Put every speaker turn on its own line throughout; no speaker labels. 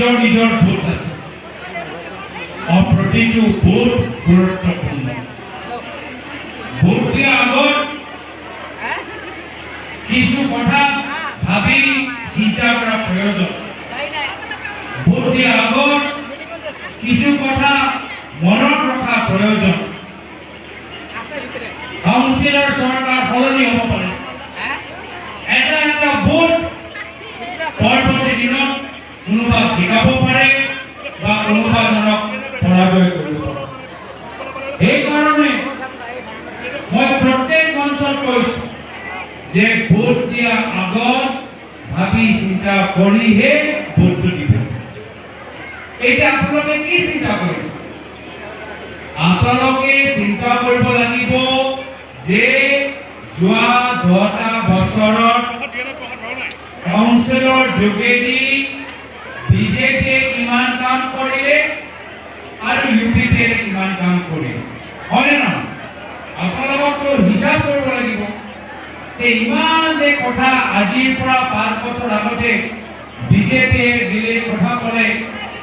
নিজৰ নিজৰ ভোট আছে আৰু প্ৰতিটো ভোট গুৰুত্বপূৰ্ণ। ভোট দিয়াৰ আগত কিছু কথা ভাবি চিন্তা কৰা প্ৰয়োজন। ভোট দিয়াৰ আগত কিছু কথা মনত ৰখা প্ৰয়োজন। কাউন্সিলৰ চৰকাৰ সলনি হ'ব পাৰে। এটা এটা ভোট পৰৱৰ্তী দিনত কোনোবাক জিকাব পাৰে বা কোনোবাজনক পৰাজয় কৰিব পাৰে। সেইকাৰণে মই প্ৰত্যেক মঞ্চত কৈছো যে ভোট দিয়াৰ আগত ভাবি চিন্তা কৰিহে ভোটটো দিব। এতিয়া আপোনালোকে কি চিন্তা কৰিব? আপোনালোকে চিন্তা কৰিব লাগিব যে যোৱা 10টা বছৰত কাউন্সিলৰ যোগেদি বিজেপিয়ে কিমান কাম কৰিলে আৰু ইউপিপিয়ে কিমান কাম কৰিলে, হয়নে নহয়? আপোনালোকতো হিচাপ কৰিব লাগিব যে ইমান যে কথা আজিৰ পৰা 5 বছৰ আগতে বিজেপিয়ে দিল্লীৰ কথা ক'লে,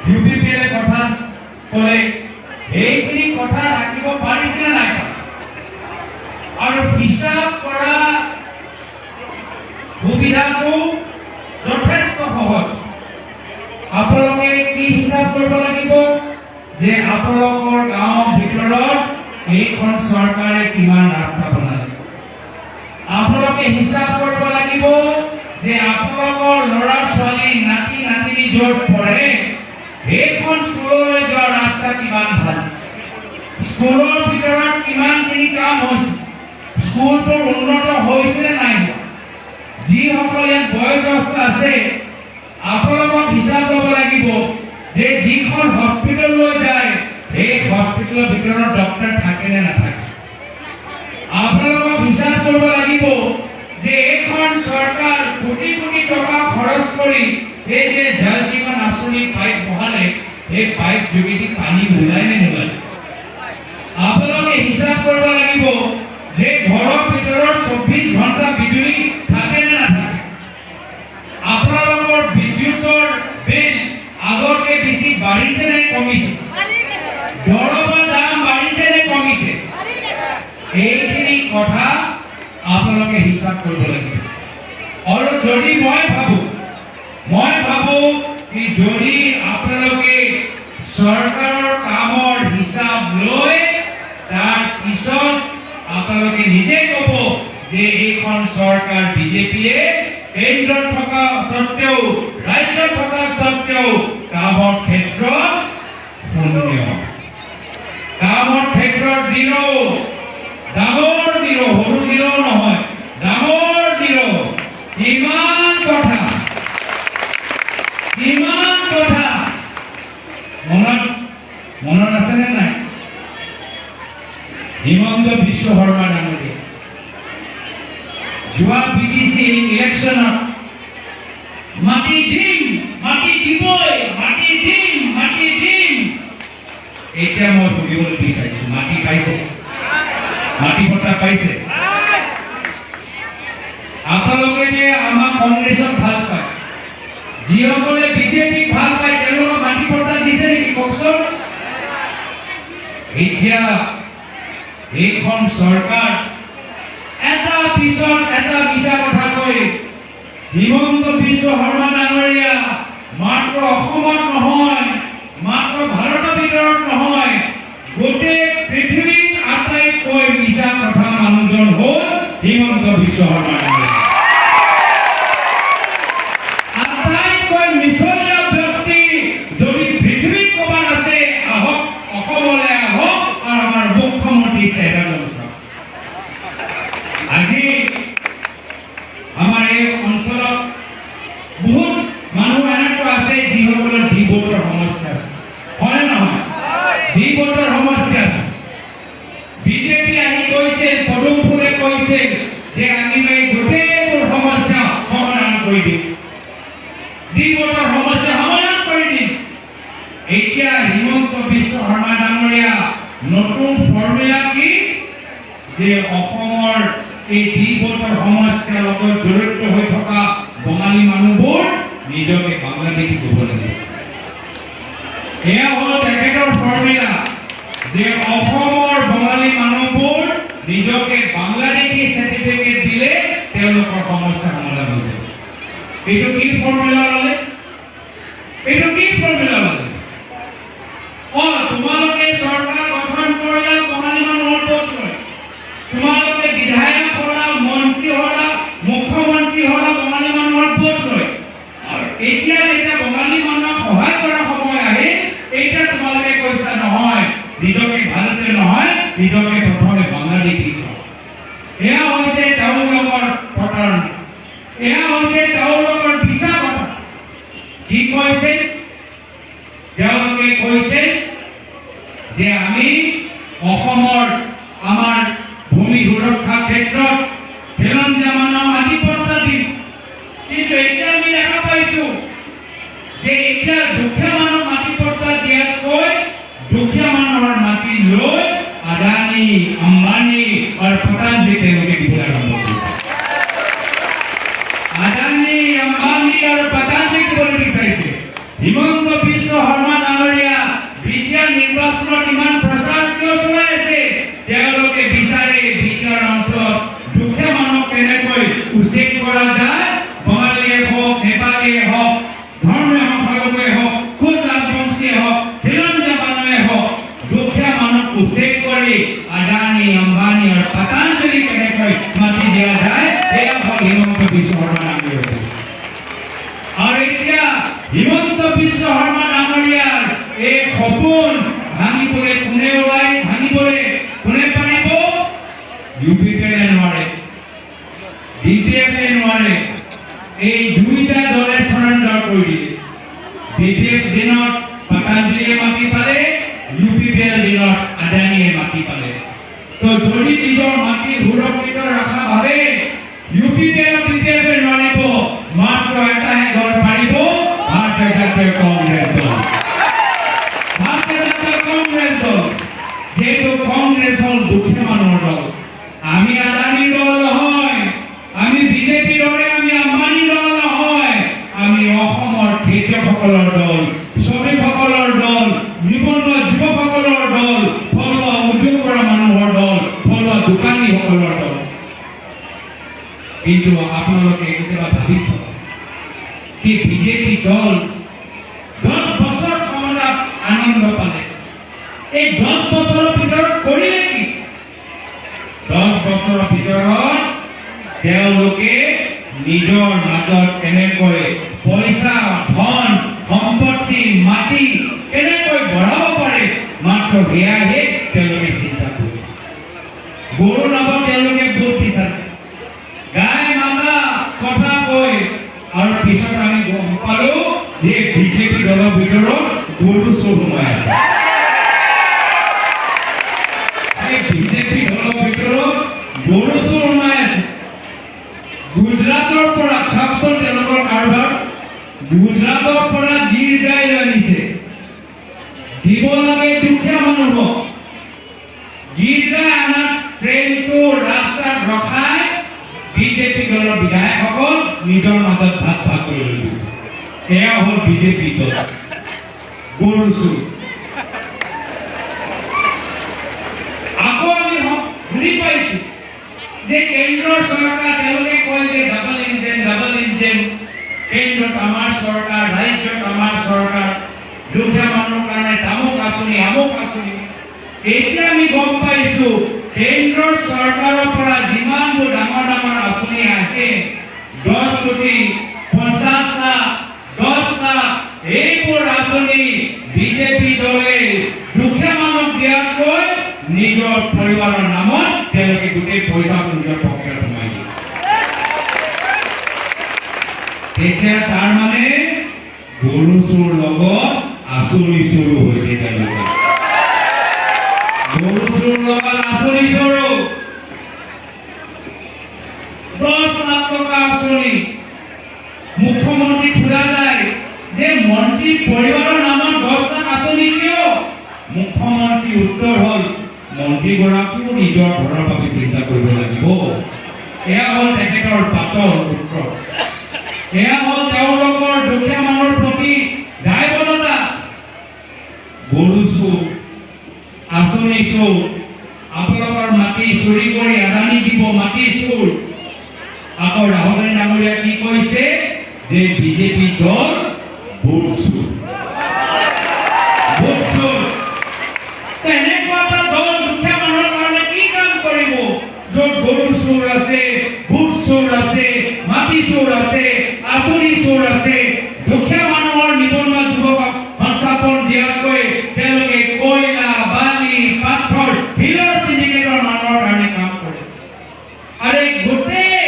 ইউপিপিয়ে কথা ক'লে, এইখিনি কথা ৰাখিব পাৰিছে নাই? আৰু হিচাপ কৰা সুবিধাটো যথেষ্ট সহজ। আপোনালোকে কি হিচাপ কৰিব লাগিব যে আপোনালোকৰ গাঁৱৰ ভিতৰত এইখন চৰকাৰে কিমান ৰাস্তা বনালে। আপোনালোকে হিচাপ কৰিব লাগিব যে আপোনালোকৰ ল'ৰা ছোৱালী নাতি নাতিনী য'ত পঢ়ে সেইখন স্কুললৈ যোৱা ৰাস্তা কিমান ভাল, স্কুলৰ ভিতৰত কিমানখিনি কাম হৈছে, স্কুলবোৰ উন্নত হৈছে নে নাই। যিসকল ইয়াত বয়োজ্যেষ্ঠ আছে আপোনালোকক হিচাপ ল'ব লাগিব যে যিখন হস্পিটেললৈ যায় সেই হস্পিটেলৰ ভিতৰত ডক্টৰ থাকে নে নাথাকে। আপোনালোকক হিচাপ কৰিব লাগিব যে এইখন চৰকাৰ কোটি কোটি টকা খৰচ কৰি এই যে জল জীৱন আঁচনি পাইপ বহালে এই পাইপ যোগেদি পানী ওলাই নে নোলায়। আপোনালোকে হিচাপ কৰিব লাগিব যে ঘৰৰ ভিতৰত 24 ঘণ্টা বিজুলী থাকে নে নাথাকে। আপোনালোকৰ বিদ্যুতৰ বিল আগতকৈ বেছি বাঢ়িছে নে কমিছে, দৰৱৰ দাম বাঢ়িছে নে কমিছে। এইখিনি কথা আপোনালোকে হিচাপ কৰিব লাগিব। আৰু যদি মই ভাবো কি যদি আপোনালোকে চৰকাৰৰ কামৰ হিচাপ লৈ তাৰ পিছত আপোনালোকে নিজে ক'ব যে এইখন চৰকাৰ বিজেপিয়ে কেন্দ্ৰত থকা স্বত্তেও ৰাজ্যত থকা স্বত্তেও কামৰ ক্ষেত্ৰত শূন্য, কামৰ ক্ষেত্ৰত জিৰ', ডাঙৰ জিৰ', সৰু জিৰ' নহয়, ডাঙৰ জিৰ'। কিমান কথা মনত আছে নে নাই? হিমন্ত বিশ্ব শৰ্মা ডাঙৰীয়া যোৱা বিটিচি ইলেকশ্যনত মাটি দিম, মাটি দিবই, মাটি দিম, মাটি দিম। এতিয়া মই সুধিবলৈ বিচাৰিছো মাটি পাইছে, মাটি পট্টা পাইছে? আপোনালোকে যে আমাক কংগ্ৰেছক ভাল পায়, যিসকলে বিজেপিক ভাল পায় তেওঁলোকক মাটি পট্টা দিছে নেকি কওকচোন? এতিয়া এইখন চৰকাৰ এটা পিছত এটা মিছা কথা কৈ হিমন্ত বিশ্ব শৰ্মা ডাঙৰীয়া মাত্ৰ অসমত নহয়, মাত্ৰ ভাৰতৰ ভিতৰত নহয়, গোটেই পৃথিৱীত আটাইতকৈ মিছা কথা মানুহজন হ'ল হিমন্ত বিশ্ব শৰ্মা ডাঙৰীয়া। আটাইতকৈ মিছলীয়া ব্যক্তি যদি পৃথিৱীত ক'ৰবাত আছে আহক, অসমলৈ আহক আৰু আমাৰ মুখ্যমন্ত্ৰী চেহেৰাজন চাওক। আজি আমাৰ এই অঞ্চলত বহুত মানুহ এনেকুৱা আছে যিসকলৰ ডি ভোটৰ সমস্যা আছে, হয়নে নহয়? ডি ভোটৰ সমস্যা আছে। বিজেপি আহি কৈছে, পদুম ফুলে কৈছে যে আমি এই গোটেইবোৰ সমস্যা সমাধান কৰি দিম, ডি ভোটৰ সমস্যা সমাধান কৰি দিম। এতিয়া হিমন্ত বিশ্ব শৰ্মা ডাঙৰীয়া নতুন ফৰ্মুলা কি যে অসমৰ এই ডি ভোটৰ সমস্যাৰ লগত জড়িত হৈ থকা বঙালী মানুহবোৰ নিজকে বাংলাদেশী ক'ব লাগিব। এয়া হ'ল তেখেতৰ ফৰ্মুলা যে অসমৰ বঙালী মানুহবোৰ নিজকে বাংলাদেশী চাৰ্টিফিকেট দিলে তেওঁলোকৰ সমস্যা সমাধান হৈ যাব। এইটো কি ফৰ্মুলা ল'লে? এইটো কি ফৰ্মুলা ল'লে? তোমালোকে চৰকাৰ গঠন কৰিলা বঙালী মানুহৰ ভোট লৈ, তোমালোকে বিধায়ক হ'লা, মন্ত্ৰী হ'লা, মুখ্যমন্ত্ৰী হ'লা বঙালী মানুহৰ ভোট লৈ, আৰু এতিয়া যেতিয়া বঙালী মানুহক সহায় কৰাৰ সময় আহে এতিয়া তোমালোকে কৈছা নহয় নিজকে ভাৰতীয় নহয়, নিজকে প্ৰথমে বাংলাদেশী কৰা। এয়া হৈছে তেওঁলোকৰ প্ৰতাৰণা, এয়া হৈছে তেওঁলোকৰ বিশ্বাসঘাতকতা। কি কৈছে? তেওঁলোকে কৈছে যে আমি অসমৰ আমাৰ ভূমি সুৰক্ষা ক্ষেত্ৰত খিলঞ্জীয়া মানুহৰ মাটি পট্টা দিম, কিন্তু এতিয়া আমি দেখা পাইছো যে এতিয়া দুখীয়া মানুহক মাটি পট্টা দিয়াতকৈ দুখীয়া মানুহৰ মাটি লৈ আদানী, আম্বানী আৰু পটাঞ্জলি তেওঁলোকে দিবলৈ আৰম্ভ কৰিছে। আদানী, আম্বানী আৰু পটাঞ্জলি দিবলৈ বিচাৰিছে। হিমন্ত বিশ্ব শৰ্মা ডাঙৰীয়া বিদ্যা নিৰ্বাচনত ইমান প্ৰচাৰ কিয় চলাই আছে? তেওঁলোকে বিচাৰে বিদ্যাৰ অঞ্চলত দুখীয়া মানুহক কেনেকৈ উচ্ছেদ কৰা যায়, বঙালীয়ে হওক, নেপালীয়ে হওক, ধৰ্মীয় সংখ্যালঘুৱে হওক, কোচ ৰাজবংশীয়ে হওক, খিলঞ্জীয়া মানুহে হওক, দুখীয়া মানুহক উচ্ছেদ কৰি আদানী, আম্বানী আৰু পটাঞ্জলি কেনেকৈ মাটি দিয়া যায়, এয়া হ'ল হিমন্ত বিশ্ব শৰ্মা ডাঙৰীয়াৰ উদ্দেশ্য। আৰু এতিয়া হিমন্ত বিশ্ব শৰ্মা ডাঙৰীয়াৰ এই সপোন ভাঙিবলৈ কোনে ভাঙিবলৈ কোনে পাৰিব? UPPL নোৱাৰে, BPF নোৱাৰে। এই দুইটা দলে সাৰেণ্ডাৰ কৰি দিলে। BPF দিনত পটাঞ্জলিয়ে মাটি পালে, UPPL দিনত আদানীয়ে মাটি পালে। তো যদি নিজৰ মাটি সুৰক্ষিত ৰখা ভাবে UPPL BPF নোৱাৰিব, মাত্ৰ এটাহে দল পাৰিব, ভাৰতীয় জাতীয় কংগ্ৰেছ দল। ভাৰতীয় জাতীয় কংগ্ৰেছ দল, যেহেতু কংগ্ৰেছ হ'ল দুখীয়া মানুহৰ দল। আমি আদানী দল নহয়, আমি বিজেপি দৰে, আমি আম্বানী দল নহয়, আমি অসমৰ খেতিয়কসকলৰ দল, শ্ৰমিকসকলৰ দল, নিবনুৱা যুৱকসকলৰ দল, ফলুৱা উদ্যোগ কৰা মানুহৰ দল, ফলুৱা দোকানীসকলৰ দল। কিন্তু আপোনালোকে কেতিয়াবা ভাবিছে কি বিজেপি দল 10 বছৰ ক্ষমতাত আনন্দ পালে, এই 10 বছৰৰ ভিতৰত কৰিলে কি? 10 বছৰৰ ভিতৰত তেওঁলোকে নিজৰ মাজত কেনেকৈ পইচা, ধন, সম্পত্তি, মাটি কেনেকৈ বঢ়াব পাৰে, মাত্ৰ সেয়াহে তেওঁলোকে চিন্তা কৰে। গৰু নামত তেওঁলোকে ভোট বিচাৰে, গাই মাতা কথা কৈ, আৰু পিছত আমি গম পালো যে বিজেপি দলৰ ভিতৰত গৰু চোৰ সোমাই আছে। বিজেপি দলৰ ভিতৰত গৰু চোৰ সোমাই আছে। গুজৰাটৰ পৰা চাওকচোন তেওঁলোকৰ কাৰবাৰ, গুজৰাটৰ পৰা গিৰ গাই আনিছে, দিব লাগে দুখীয়া মানুহক। গিৰ গাই আনা ট্ৰেইনটো ৰাস্তাত ৰখাই বিজেপি দলৰ বিধায়কসকল নিজৰ মাজত ভাগ ভাগ কৰি লৈ গৈছে। এয়া হ'ল বিজেপি দল, গৰু চোৰ। আকৌ আমি বুজি পাইছো যে কেন্দ্ৰৰ চৰকাৰ, তেওঁলোকে কয় যে ডাবল ইঞ্জিন, কেন্দ্ৰত আমাৰ চৰকাৰ, ৰাজ্যত আমাৰ চৰকাৰ, দুখীয়া মানুহৰ কাৰণে তামুক আঁচনি, আমুক আঁচনি। এতিয়া আমি গম পাইছো কেন্দ্ৰৰ চৰকাৰৰ পৰা যিমানবোৰ ডাঙৰ ডাঙৰ আঁচনি আহে, 10 কোটি, 50 লাখ, 10 লাখ, এইবোৰ আঁচনি বিজেপি দলে দুখীয়া মানুহক দিয়াতকৈ নিজৰ পৰিবাৰৰ নামত তেওঁলোকে গোটেই পইচা নিজৰ পকেটত সোমাই দিয়ে। এতিয়া তাৰ মানে গৰু চোৰ লগত আঁচনি চোৰো হৈছে। তেওঁলোকে গৰু চোৰ লগত আঁচনি চোৰো। 10 লাখ টকা আঁচনি মুখ্যমন্ত্ৰী খোলা যায় যে মন্ত্ৰী পৰিবাৰৰ নামত 10 লাখ আঁচনি কিয়? মুখ্যমন্ত্ৰী উত্তৰ হ'ল মন্ত্ৰীগৰাকীও নিজৰ ঘৰৰ বাবে চিন্তা কৰিব লাগিব। এয়া হ'ল তেখেতৰ পাতল উত্তৰ। এয়া হ'ল তেওঁলোকৰ দুখীয়া মানুহৰ প্ৰতি দায়বদ্ধতা। গৰু চোৰ, আঁচনি চোৰ, আপোনালোকৰ মাটি চুৰি কৰি আদানি দিব, মাটি চোৰ। আকৌ ৰাহুল গান্ধী ডাঙৰীয়া কি কৈছে যে বিজেপি দল ভোট চোৰ। ভোট চোৰ তেনেকুৱা এটা দল দুখীয়া মানুহৰ কাৰণে কি কাম কৰিব, য'ত গৰু চোৰ আছে, ভোট চোৰ আছে, মাটি চোৰ আছে, আঁচনি চোৰ আছে। দুখীয়া মানুহৰ নিবনুৱা যুৱকক সংস্থাপন দিয়াতকৈ তেওঁলোকে কয়লা, বালি, পাথৰ, শিলৰ চিণ্ডিকেটৰ মানুহৰ কাৰণে কাম কৰে। আৰু গোটেই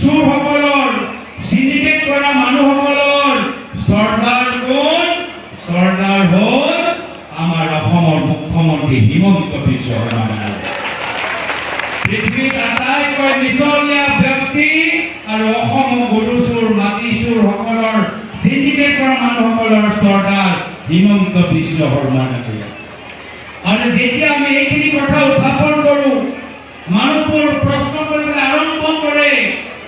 চোৰসকলৰ, চিণ্ডিকেট কৰা মানুহসকলৰ চৰ্দাৰ কোন? চৰ্দাৰ হ'ল আমাৰ অসমৰ মুখ্যমন্ত্ৰী হিমন্ত বিশ্ব শৰ্মা। পৃথিৱীত আটাইতকৈ মিছলীয়া ব্যক্তি আৰু অসমৰ গৰু চোৰ, মাটি চোৰ সকলৰ চিণ্ডিকেট কৰা মানুহসকলৰ চৰ্দাৰ হিমন্ত বিশ্ব শৰ্মা ডাঙৰীয়া। আৰু যেতিয়া আমি এইখিনি কথা উত্থাপন কৰোঁ, মানুহবোৰ প্ৰশ্ন কৰিবলৈ আৰম্ভ কৰে,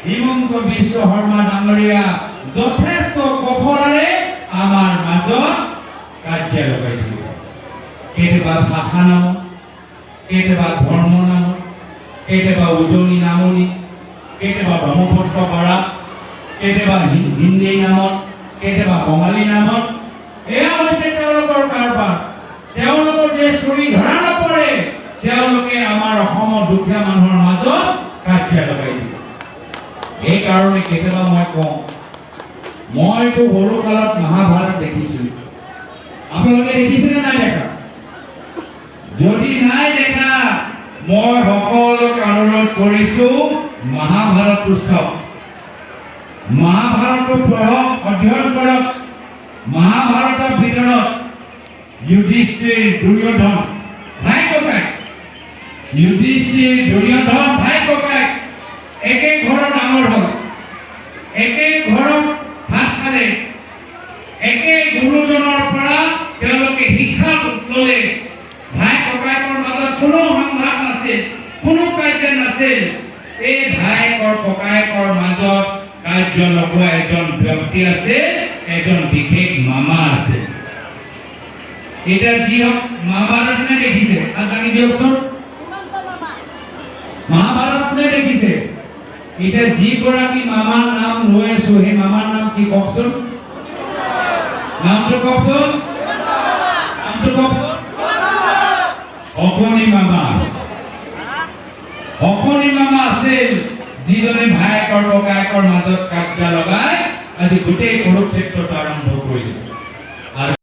হিমন্ত বিশ্ব শৰ্মা ডাঙৰীয়া যথেষ্ট কৌশলেৰে আমাৰ মাজত কাজিয়া লগাই দিব। কেতিয়াবা ভাষা নামত, কেতিয়াবা ধৰ্ম নামত, কেতিয়াবা উজনি নামনি, কেতিয়াবা ব্ৰহ্মপুত্ৰ পাৰা, কেতিয়াবা হিন্দী নামত, কেতিয়াবা বঙালী নামত। এয়া হৈছে তেওঁলোকৰ কাৰবাৰ। তেওঁলোকৰ যে চুৰি ধৰা নপৰে, তেওঁলোকে আমাৰ অসমৰ দুখীয়া মানুহৰ মাজত কাজিয়া লগাই দিয়ে। এইকাৰণে কেতিয়াবা মই কওঁ, মইতো সৰু কালত মহাভাৰত দেখিছোঁ। আপোনালোকে দেখিছেনে নাই দেখা? যদি নাই দেখা, মই সকলোকে অনুৰোধ কৰিছোঁ মহাভাৰতটো চাওক। মহাভাৰতটো পঢ়ক, অধ্যয়ন কৰক। মহাভাৰতৰ ভিতৰত যুধিষ্ঠিৰ, দুৰ্যোধন ভাই ককাই, যুধিষ্ঠিৰ, দুৰ্যোধন ভাই ককাই একে ঘৰৰ ডাঙৰ হ'ল, একে ঘৰত ভাত খালে, একে গুৰুজনৰ পৰা তেওঁলোকে শিক্ষা ল'লে। ভাই ককাইকৰ মাজত কোনো সংঘাত নাছিল, কোনো কাজিয়া নাছিল। এই ভাইকৰ ককাইকৰ মাজত কাৰ্য লগোৱা এজন ব্যক্তি আছে, এজন বিশেষ মামা আছে। এতিয়া যি হওক, মহাভাৰত কোনে দেখিছে? আৰু দাঙি দিয়কচোন। মহাভাৰত কোনে দেখিছে? এতিয়া যিগৰাকী মামাৰ নাম লৈ আছো, সেই মামাৰ নাম কি কওকচোন? নামটো কওকচোন, নামটো কওকচোন। অকণি মামা। অকণি মামা আছিল, যিজনে ভায়েকৰ ককায়েকৰ মাজত কাজিয়া লগাই আজি গোটেই কুৰুক্ষেত্ৰত আৰম্ভ কৰিলে।